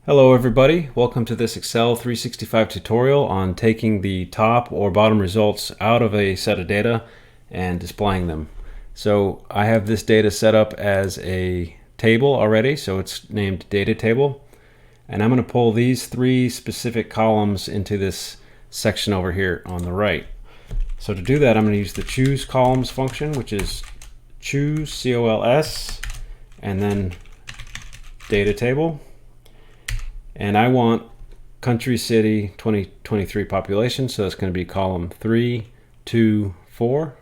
Hello everybody, welcome to this Excel 365 tutorial on taking the top or bottom results out of a set of data and displaying them. So I have this data set up as a table already, so it's named data table, and I'm going to pull these three specific columns into this section over here on the right. So to do that, I'm going to use the choose columns function, which is choose, C-O-L-S, and then data table. And I want country, city, 2023 population, so that's going to be column 3, 2, 4.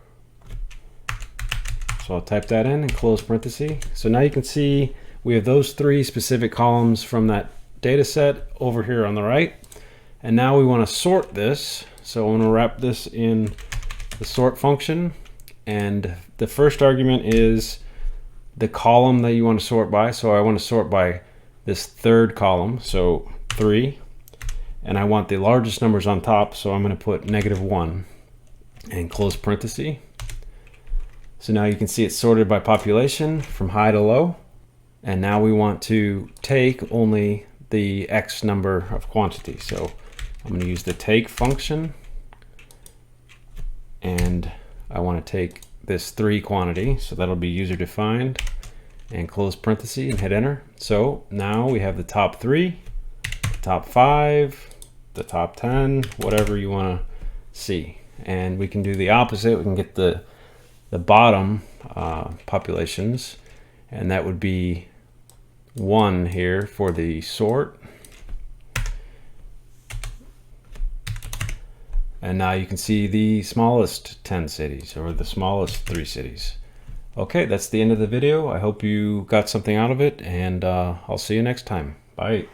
So I'll type that in and close parenthesis. So now you can see we have those three specific columns from that data set over here on the right. And now we want to sort this. So I want to wrap this in the sort function. And the first argument is the column that you want to sort by. So I want to sort by this third column, so 3, and I want the largest numbers on top, so I'm going to put -1 and close parenthesis. So now you can see it's sorted by population from high to low, and now we want to take only the X number of quantity. So I'm going to use the take function, and I want to take this 3 quantity, so that'll be user defined, and close parenthesis and hit enter. So now we have the top 3, the top 5, the top 10, whatever you want to see. And we can do the opposite. We can get the bottom populations, and that would be 1 here for the sort. And now you can see the smallest 10 cities or the smallest 3 cities. Okay, that's the end of the video. I hope you got something out of it, and I'll see you next time. Bye.